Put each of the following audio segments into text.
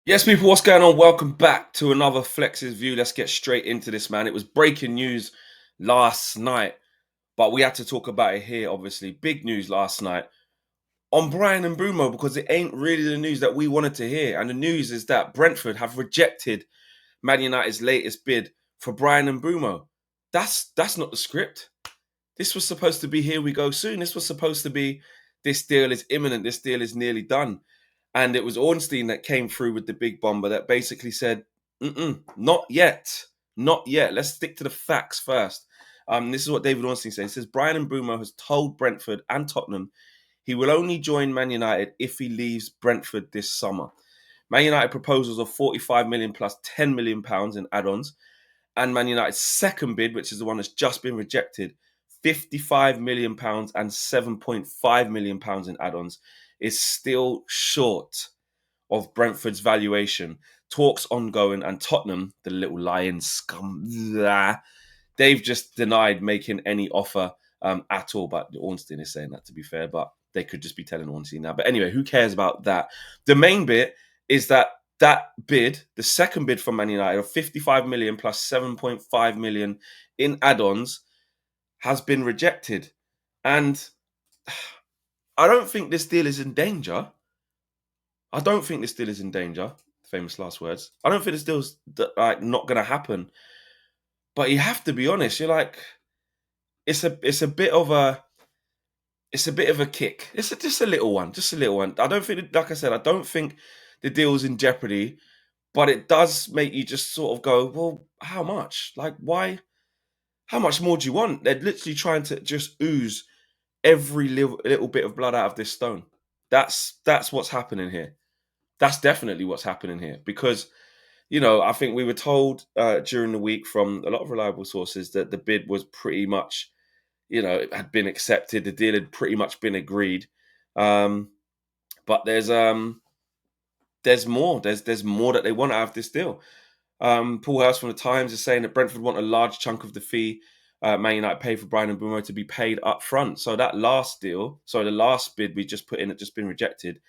Yes, people, what's going on? Welcome back to another Flex's View. Let's get straight into this, man. It was breaking news last night, but we had to talk about it here, obviously. Big news last night on Brian and Mbuemo because it ain't really the news that we wanted to hear. And the news is that Brentford have rejected Man United's latest bid for Brian and Mbuemo. That's not the script. This was supposed to be here we go soon. This was supposed to be this deal is imminent. This deal is nearly done. And it was Ornstein that came through with the big bomber that basically said, not yet. Not yet. Let's stick to the facts first. This is what David Ornstein says. He says, Brian and Mbuemo has told Brentford and Tottenham he will only join Man United if he leaves Brentford this summer. Man United proposals of 45 million plus 10 million pounds in add-ons, and Man United's second bid, which is the one that's just been rejected, 55 million pounds and 7.5 million pounds in add-ons, is still short of Brentford's valuation. Talks ongoing, and Tottenham, the little lion scum, they've just denied making any offer at all. But Ornstein is saying that, to be fair, but they could just be telling Ornstein now. But anyway, who cares about that? The main bit is that bid, the second bid from Man United of 55 million plus 7.5 million in add-ons, has been rejected. And I don't think this deal is in danger. I don't think this deal is in danger. Famous last words. I don't think this deal's like not going to happen. But you have to be honest. You're like, it's a bit of a kick. It's just a little one, just a little one. I don't think, like I said, I don't think the deal's in jeopardy. But it does make you just sort of go, well, how much? Like, why? How much more do you want? They're literally trying to just ooze every little bit of blood out of this stone. That's what's happening here. That's definitely what's happening here because I think we were told during the week from a lot of reliable sources that the bid was pretty much, it had been accepted. The deal had pretty much been agreed. But there's more. There's more that they want out of this deal. Paul Hurst from the Times is saying that Brentford want a large chunk of the fee Man United paid for Brian and Mbuemo to be paid up front. So that last deal, the last bid we just put in, had just been rejected.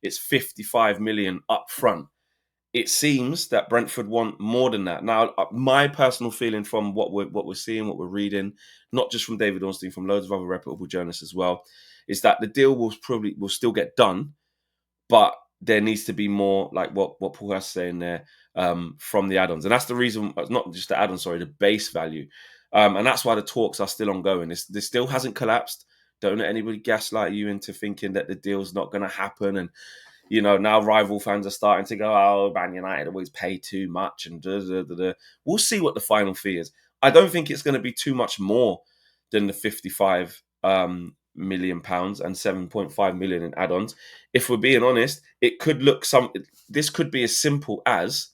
It's 55 million up front. It seems that Brentford want more than that. Now, my personal feeling from what we're seeing, what we're reading, not just from David Ornstein, from loads of other reputable journalists as well, is that the deal will still get done, but there needs to be more, like what Paul has saying there, from the add-ons. And that's the reason, not just the add-ons, the base value. And that's why the talks are still ongoing. This still hasn't collapsed. Don't let anybody gaslight you into thinking that the deal's not going to happen. And, now rival fans are starting to go, oh, Man United always pay too much. And we'll see what the final fee is. I don't think it's going to be too much more than the 55 million pounds and 7.5 million in add-ons. If we're being honest, it could look this could be as simple as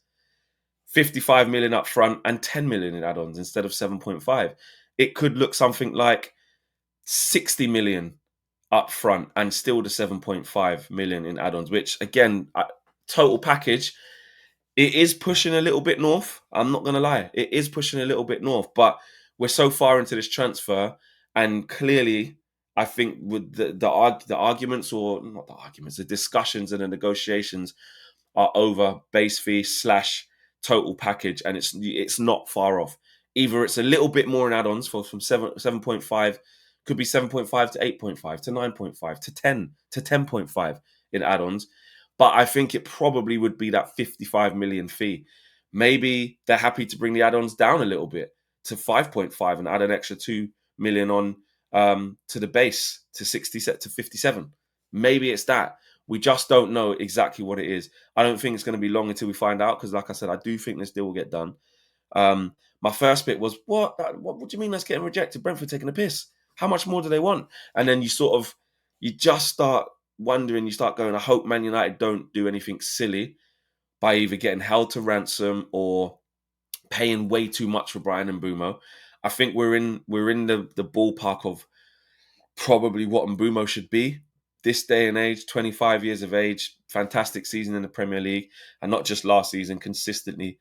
55 million up front and 10 million in add-ons instead of 7.5. It could look something like 60 million up front and still the 7.5 million in add-ons, which again, total package, it is pushing a little bit north. I'm not going to lie. It is pushing a little bit north, but we're so far into this transfer, and clearly, I think with the arguments, or not the arguments, the discussions and the negotiations are over base fee / total package, and it's not far off. Either it's a little bit more in add-ons from 7.5, could be 7.5 to 8.5 to 9.5 to 10 to 10.5 in add-ons. But I think it probably would be that 55 million fee. Maybe they're happy to bring the add-ons down a little bit to 5.5 and add an extra 2 million on to the base to 60 set to 57. Maybe it's that. We just don't know exactly what it is. I don't think it's going to be long until we find out because, like I said, I do think this deal will get done. My first bit was, what do you mean that's getting rejected? Brentford taking a piss. How much more do they want? And then you just start wondering, you start going, I hope Man United don't do anything silly by either getting held to ransom or paying way too much for Brian and Mbuemo. I think we're in the ballpark of probably what Mbuemo should be this day and age. 25 years of age, fantastic season in the Premier League, and not just last season, consistently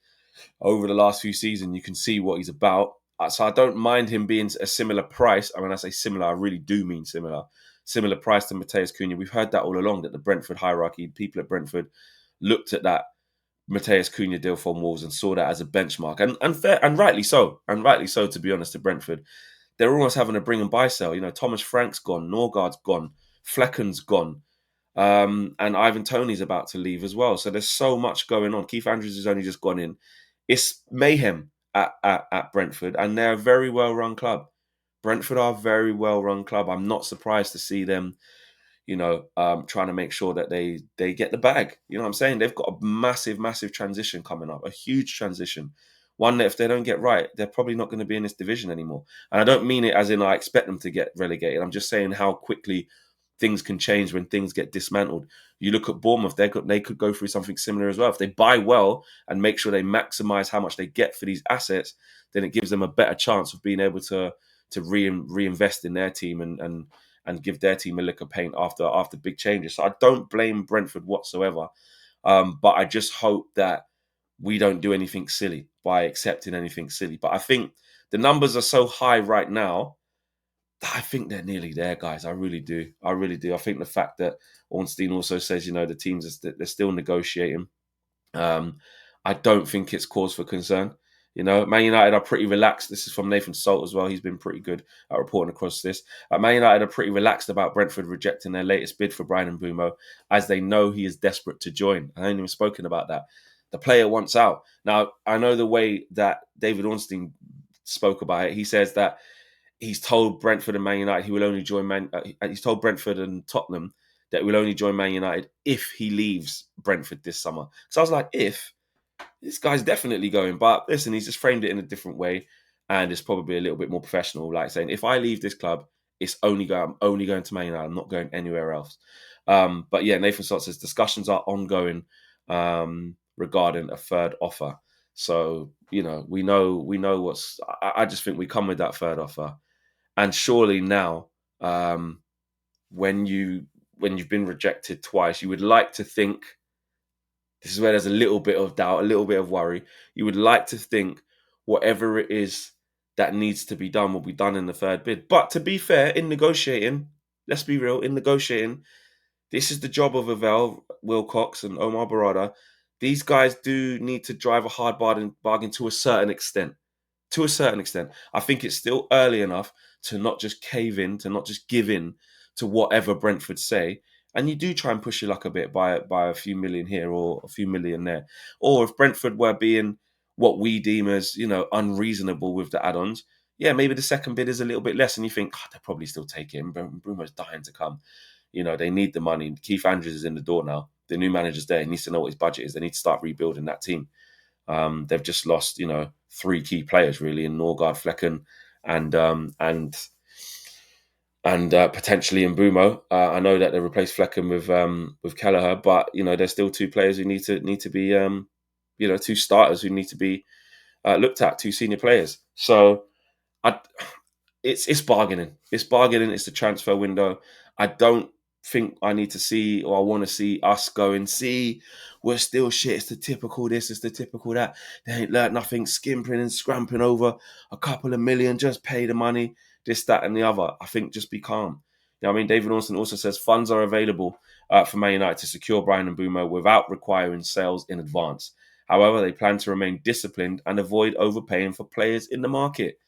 over the last few seasons. You can see what he's about. So I don't mind him being a similar price. I mean, I say similar, I really do mean similar price to Matheus Cunha. We've heard that all along, that the Brentford hierarchy, people at Brentford looked at that Mateus Cunha deal from Wolves and saw that as a benchmark, and fair and rightly so, to be honest, to Brentford. They're almost having a bring and buy sale. You know, Thomas Frank's gone, Norgard's gone, Flecken's gone, and Ivan Toney's about to leave as well. So there's so much going on. Keith Andrews has only just gone in. It's mayhem at Brentford, and they're a very well run club. Brentford are a very well run club. I'm not surprised to see them, trying to make sure that they get the bag. You know what I'm saying? They've got a massive, massive transition coming up, a huge transition. One that if they don't get right, they're probably not going to be in this division anymore. And I don't mean it as in I expect them to get relegated. I'm just saying how quickly things can change when things get dismantled. You look at Bournemouth, they could go through something similar as well. If they buy well and make sure they maximise how much they get for these assets, then it gives them a better chance of being able to reinvest in their team and give their team a lick of paint after big changes. So I don't blame Brentford whatsoever. But I just hope that we don't do anything silly by accepting anything silly. But I think the numbers are so high right now that I think they're nearly there, guys. I really do. I think the fact that Ornstein also says, the teams they're still negotiating. I don't think it's cause for concern. Man United are pretty relaxed. This is from Nathan Salt as well. He's been pretty good at reporting across this. Man United are pretty relaxed about Brentford rejecting their latest bid for Bryan Mbuemo, as they know he is desperate to join. I haven't even spoken about that. The player wants out. Now, I know the way that David Ornstein spoke about it. He says that he's told Brentford and Man United he will only join he's told Brentford and Tottenham that he will only join Man United if he leaves Brentford this summer. So I was like, if this guy's definitely going, but listen, he's just framed it in a different way, and it's probably a little bit more professional, like saying, if I leave this club, I'm only going to Man United. I'm not going anywhere else. But yeah, Nathan Stott says discussions are ongoing regarding a third offer. So we know what's. I just think we come with that third offer, and surely now, when you've been rejected twice, you would like to think. This is where there's a little bit of doubt, a little bit of worry. You would like to think whatever it is that needs to be done will be done in the third bid. But to be fair, in negotiating, let's be real, in negotiating, this is the job of Avel, Wilcox, and Omar Barada. These guys do need to drive a hard bargain to a certain extent. To a certain extent. I think it's still early enough to not just cave in, to not just give in to whatever Brentford say. And you do try and push your luck a bit by a few million here or a few million there. Or if Brentford were being what we deem as, unreasonable with the add-ons, yeah, maybe the second bid is a little bit less and you think, they'll probably still take it. Bruno's dying to come. They need the money. Keith Andrews is in the door now. The new manager's there. He needs to know what his budget is. They need to start rebuilding that team. They've just lost, 3 key players really in Norgard, Flecken, and potentially Mbuemo. I know that they replaced Flecken with Kelleher, but there's still 2 players who need to be 2 starters who need to be looked at, 2 senior players. So it's bargaining. It's bargaining. It's the transfer window. I don't think I need to see, or I want to see us go and see, we're still shit. It's the typical this, it's the typical that. They ain't learnt nothing, skimping and scramping over a couple of million, just pay the money, this, that, and the other. I think just be calm. David Ornstein also says funds are available for Man United to secure Bryan Mbuemo without requiring sales in advance. However, they plan to remain disciplined and avoid overpaying for players in the market.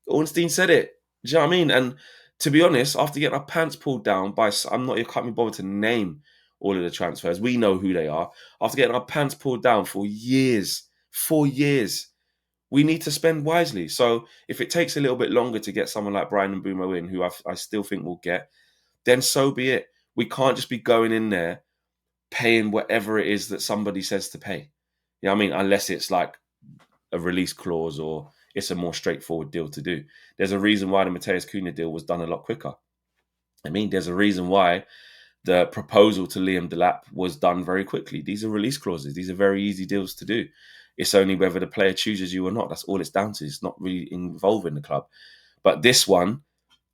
Ornstein said it. Do you know what I mean? And to be honest, after getting our pants pulled down by, I'm not even can't be bothered to name all of the transfers. We know who they are. After getting our pants pulled down for years, we need to spend wisely. So if it takes a little bit longer to get someone like Bryan Mbuemo in, who I still think we'll get, then so be it. We can't just be going in there paying whatever it is that somebody says to pay. You know what I mean? Unless it's like a release clause or it's a more straightforward deal to do. There's a reason why the Mateus Cunha deal was done a lot quicker. There's a reason why the proposal to Liam Delap was done very quickly. These are release clauses. These are very easy deals to do. It's only whether the player chooses you or not. That's all it's down to. It's not really involving the club. But this one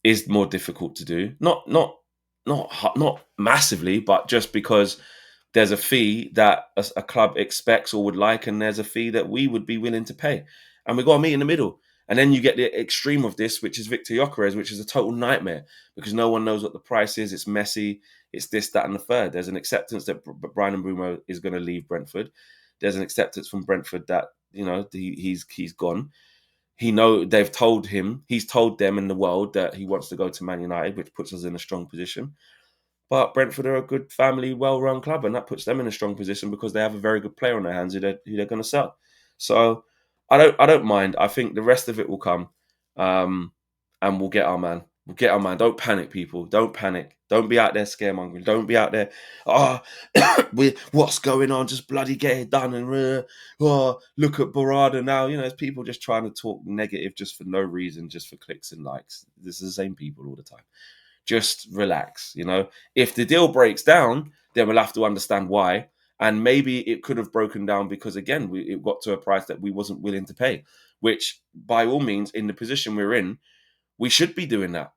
is more difficult to do. Not massively, but just because there's a fee that a club expects or would like, and there's a fee that we would be willing to pay. And we've got to meet in the middle. And then you get the extreme of this, which is Victor Gyökeres, which is a total nightmare because no one knows what the price is. It's messy. It's this, that, and the third. There's an acceptance that Brian Mbuemo is going to leave Brentford. There's an acceptance from Brentford that he's gone. They've told him, he's told them in the world that he wants to go to Man United, which puts us in a strong position. But Brentford are a good family, well-run club, and that puts them in a strong position because they have a very good player on their hands who they're going to sell. So I don't mind. I think the rest of it will come, and we'll get our man. We'll get our man. Don't panic, people. Don't panic. Don't be out there scaremongering. Don't be out there. What's going on? Just bloody get it done. And look at Barada now. There's people just trying to talk negative just for no reason, just for clicks and likes. This is the same people all the time. Just relax. If the deal breaks down, then we'll have to understand why. And maybe it could have broken down because, again, it got to a price that we wasn't willing to pay, which by all means, in the position we're in, we should be doing that.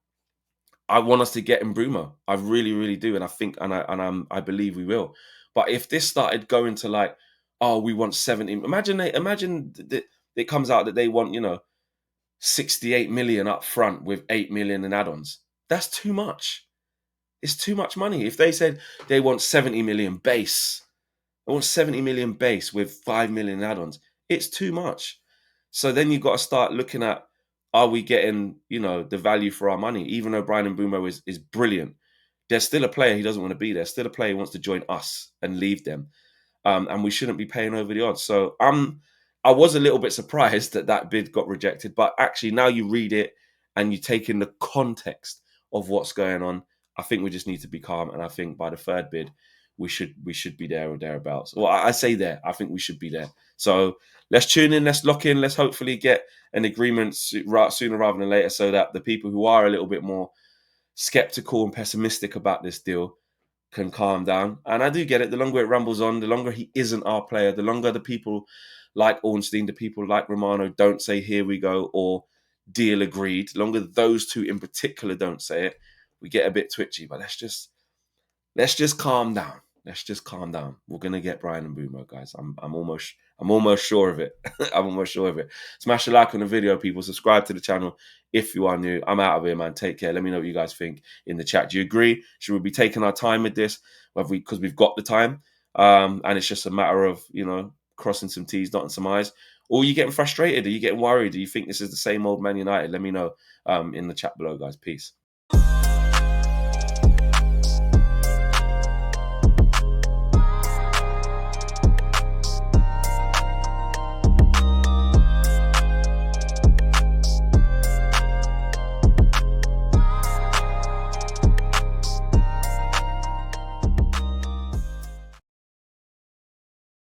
I want us to get Mbuemo. I really, really do. And I think, I believe we will. But if this started going to like, oh, we want 70, imagine that it comes out that they want, 68 million up front with 8 million in add-ons. That's too much. It's too much money. If they said they want 70 million base, I want 70 million base with 5 million add-ons, it's too much. So then you've got to start looking at, are we getting, the value for our money? Even though Brian Mbuemo is brilliant, there's still a player he doesn't want to be there. Still a player who wants to join us and leave them. And we shouldn't be paying over the odds. So I was a little bit surprised that bid got rejected. But actually, now you read it and you take in the context of what's going on, I think we just need to be calm. And I think by the third bid, we should be there or thereabouts. Well, I say there. I think we should be there. So let's tune in. Let's lock in. Let's hopefully get an agreement sooner rather than later, so that the people who are a little bit more skeptical and pessimistic about this deal can calm down. And I do get it. The longer it rumbles on, the longer he isn't our player, the longer the people like Ornstein, the people like Romano don't say, here we go, or deal agreed. The longer those two in particular don't say it, we get a bit twitchy. But let's just calm down. Let's just calm down. We're gonna get Brian Mbuemo, guys. I'm almost sure of it. I'm almost sure of it. Smash a like on the video, people. Subscribe to the channel if you are new. I'm out of here, man. Take care. Let me know what you guys think in the chat. Do you agree? Should we be taking our time with this? Because we've got the time, and it's just a matter of crossing some T's, dotting some I's. Or are you getting frustrated? Are you getting worried? Do you think this is the same old Man United? Let me know in the chat below, guys. Peace.